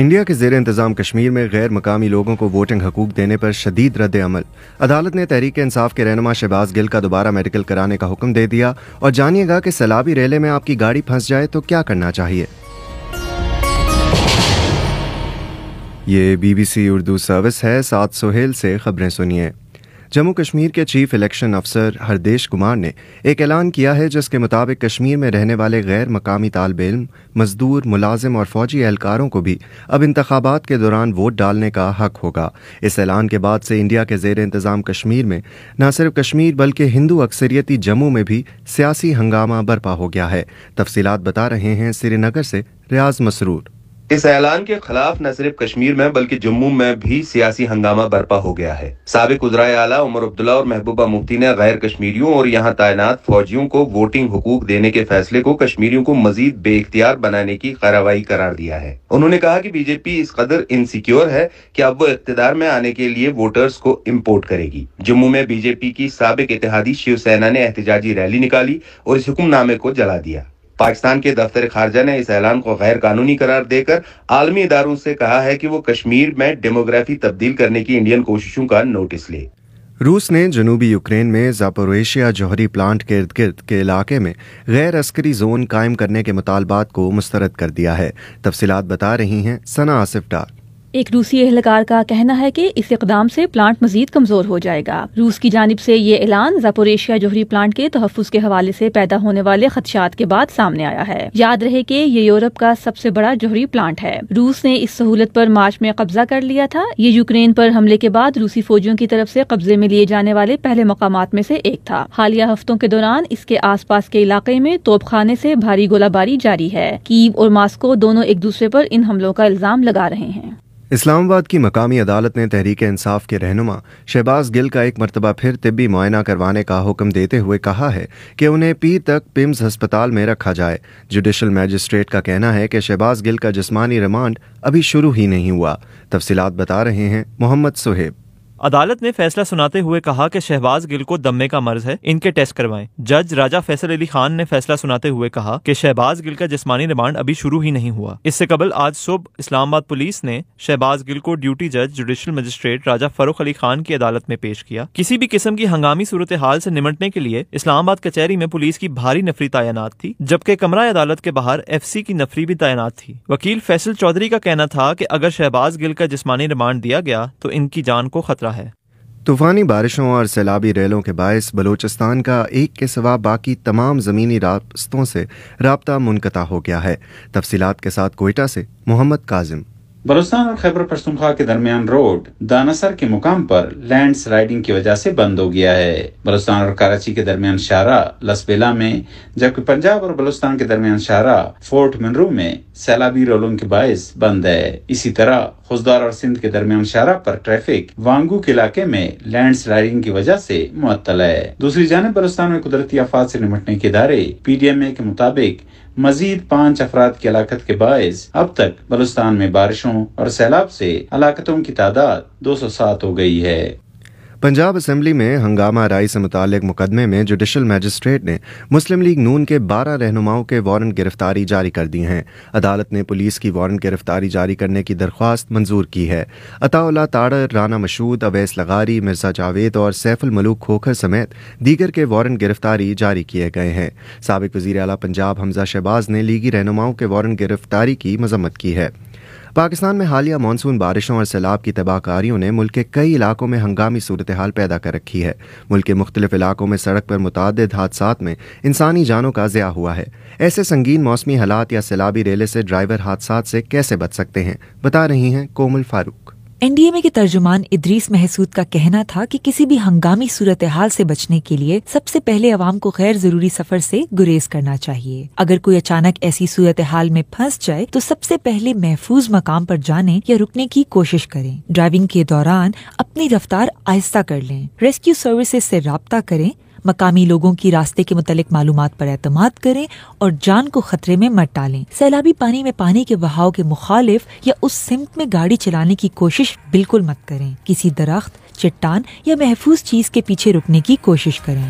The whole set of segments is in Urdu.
انڈیا کے زیر انتظام کشمیر میں غیر مقامی لوگوں کو ووٹنگ حقوق دینے پر شدید رد عمل۔ عدالت نے تحریک انصاف کے رہنما شہباز گل کا دوبارہ میڈیکل کرانے کا حکم دے دیا، اور جانیے گا کہ سیلابی ریلے میں آپ کی گاڑی پھنس جائے تو کیا کرنا چاہیے۔ یہ BBC اردو سروس ہے، ساتھ سہیل سے خبریں سنیے۔ جموں کشمیر کے چیف الیکشن افسر ہردیش کمار نے ایک اعلان کیا ہے جس کے مطابق کشمیر میں رہنے والے غیر مقامی طالب علم، مزدور، ملازم اور فوجی اہلکاروں کو بھی اب انتخابات کے دوران ووٹ ڈالنے کا حق ہوگا۔ اس اعلان کے بعد سے انڈیا کے زیر انتظام کشمیر میں نہ صرف کشمیر بلکہ ہندو اکثریتی جموں میں بھی سیاسی ہنگامہ برپا ہو گیا ہے۔ تفصیلات بتا رہے ہیں سری نگر سے ریاض مسرور۔ اس اعلان کے خلاف نہ صرف کشمیر میں بلکہ جموں میں بھی سیاسی ہنگامہ برپا ہو گیا ہے۔ سابق وزرائے اعلیٰ عمر عبداللہ اور محبوبہ مفتی نے غیر کشمیریوں اور یہاں تعینات فوجیوں کو ووٹنگ حقوق دینے کے فیصلے کو کشمیریوں کو مزید بے اختیار بنانے کی کارروائی قرار دیا ہے۔ انہوں نے کہا کہ BJP اس قدر انسیکیور ہے کہ اب وہ اقتدار میں آنے کے لیے ووٹرز کو امپورٹ کرے گی۔ جموں میں BJP کی سابق اتحادی شیو سینا نے احتجاجی ریلی نکالی اور اس حکم نامے کو جلا دیا۔ پاکستان کے دفتر خارجہ نے اس اعلان کو غیر قانونی قرار دے کر عالمی اداروں سے کہا ہے کہ وہ کشمیر میں ڈیموگرافی تبدیل کرنے کی انڈین کوششوں کا نوٹس لے۔ روس نے جنوبی یوکرین میں زاپوریشیا جوہری پلانٹ کے ارد گرد کے علاقے میں غیر عسکری زون قائم کرنے کے مطالبات کو مسترد کر دیا ہے۔ تفصیلات بتا رہی ہیں ثنا آصف ڈار۔ ایک روسی اہلکار کا کہنا ہے کہ اس اقدام سے پلانٹ مزید کمزور ہو جائے گا۔ روس کی جانب سے یہ اعلان زاپوریشیا جوہری پلانٹ کے تحفظ کے حوالے سے پیدا ہونے والے خدشات کے بعد سامنے آیا ہے۔ یاد رہے کہ یہ یورپ کا سب سے بڑا جوہری پلانٹ ہے۔ روس نے اس سہولت پر مارچ میں قبضہ کر لیا تھا۔ یہ یوکرین پر حملے کے بعد روسی فوجیوں کی طرف سے قبضے میں لیے جانے والے پہلے مقامات میں سے ایک تھا۔ حالیہ ہفتوں کے دوران اس کے آس پاس کے علاقے میں توپ خانے سے بھاری گولہ باری جاری ہے۔ کیو اور ماسکو دونوں ایک دوسرے پر ان حملوں کا الزام لگا رہے ہیں۔ اسلام آباد کی مقامی عدالت نے تحریک انصاف کے رہنما شہباز گل کا ایک مرتبہ پھر طبی معائنہ کروانے کا حکم دیتے ہوئے کہا ہے کہ انہیں پیر تک پیمز ہسپتال میں رکھا جائے۔ جوڈیشل میجسٹریٹ کا کہنا ہے کہ شہباز گل کا جسمانی ریمانڈ ابھی شروع ہی نہیں ہوا۔ تفصیلات بتا رہے ہیں محمد سہیب۔ عدالت نے فیصلہ سناتے ہوئے کہا کہ شہباز گل کو دمے کا مرض ہے، ان کے ٹیسٹ کروائیں۔ جج راجہ فیصل علی خان نے فیصلہ سناتے ہوئے کہا کہ شہباز گل کا جسمانی ریمانڈ ابھی شروع ہی نہیں ہوا۔ اس سے قبل آج صبح اسلام آباد پولیس نے شہباز گل کو ڈیوٹی جج جوڈیشل مجسٹریٹ راجہ فاروق علی خان کی عدالت میں پیش کیا۔ کسی بھی قسم کی ہنگامی صورتحال سے نمٹنے کے لیے اسلام آباد کچہری میں پولیس کی بھاری نفری تعینات تھی، جبکہ کمرہ عدالت کے باہر FC کی نفری بھی تعینات تھی۔ وکیل فیصل چودھری کا کہنا تھا کہ اگر شہباز گل کا جسمانی ریمانڈ دیا گیا تو ان کی جان کو خطرہ ہے۔ طوفانی بارشوں اور سیلابی ریلوں کے باعث بلوچستان کا ایک کے سوا باقی تمام زمینی راستوں سے رابطہ منقطع ہو گیا ہے۔ تفصیلات کے ساتھ کوئٹہ سے محمد کاظم۔ بلوچستان اور خیبر پختونخوا کے درمیان روڈ دانسر کے مقام پر لینڈ سلائیڈنگ کی وجہ سے بند ہو گیا ہے۔ بلوچستان اور کراچی کے درمیان شاہراہ لسبیلا میں، جبکہ پنجاب اور بلوچستان کے درمیان شاہراہ فورٹ منرو میں سیلابی رولوں کے باعث بند ہے۔ اسی طرح خوزدار اور سندھ کے درمیان شاہراہ پر ٹریفک وانگو کے علاقے میں لینڈ سلائیڈنگ کی وجہ سے معطل ہے۔ دوسری جانب بلوچستان میں قدرتی آفات سے نمٹنے کے ادارے PDMA کے مطابق مزید 5 افراد کی ہلاکت کے باعث اب تک بلوچستان میں بارشوں اور سیلاب سے ہلاکتوں کی تعداد 207 ہو گئی ہے۔ پنجاب اسمبلی میں ہنگامہ آرائی سے متعلق مقدمے میں جوڈیشل میجسٹریٹ نے مسلم لیگ نون کے 12 رہنماؤں کے وارنٹ گرفتاری جاری کر دی ہیں۔ عدالت نے پولیس کی وارنٹ گرفتاری جاری کرنے کی درخواست منظور کی ہے۔ عطا اللہ تاڑر، رانا مشہود، اویس لغاری، مرزا جاوید اور سیف الملوک کھوکھر سمیت دیگر کے وارنٹ گرفتاری جاری کیے گئے ہیں۔ سابق وزیر اعلیٰ پنجاب حمزہ شہباز نے لیگی رہنماؤں کے وارنٹ گرفتاری کی مذمت کی ہے۔ پاکستان میں حالیہ مانسون بارشوں اور سیلاب کی تباہ کاریوں نے ملک کے کئی علاقوں میں ہنگامی صورتحال پیدا کر رکھی ہے۔ ملک کے مختلف علاقوں میں سڑک پر متعدد حادثات میں انسانی جانوں کا ضیاع ہوا ہے۔ ایسے سنگین موسمی حالات یا سیلابی ریلے سے ڈرائیور حادثات سے کیسے بچ سکتے ہیں، بتا رہی ہیں کومل فاروق۔ NDMA کے ترجمان ادریس محسود کا کہنا تھا کہ کسی بھی ہنگامی صورتحال سے بچنے کے لیے سب سے پہلے عوام کو غیر ضروری سفر سے گریز کرنا چاہیے۔ اگر کوئی اچانک ایسی صورتحال میں پھنس جائے تو سب سے پہلے محفوظ مقام پر جانے یا رکنے کی کوشش کریں۔ ڈرائیونگ کے دوران اپنی رفتار آہستہ کر لیں۔ ریسکیو سروسز سے رابطہ کریں۔ مقامی لوگوں کی راستے کے متعلق معلومات پر اعتماد کریں اور جان کو خطرے میں مت ڈالیں۔ سیلابی پانی میں پانی کے بہاؤ کے مخالف یا اس سمت میں گاڑی چلانے کی کوشش بالکل مت کریں۔ کسی درخت، چٹان یا محفوظ چیز کے پیچھے رکنے کی کوشش کریں۔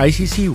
ICC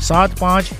7-5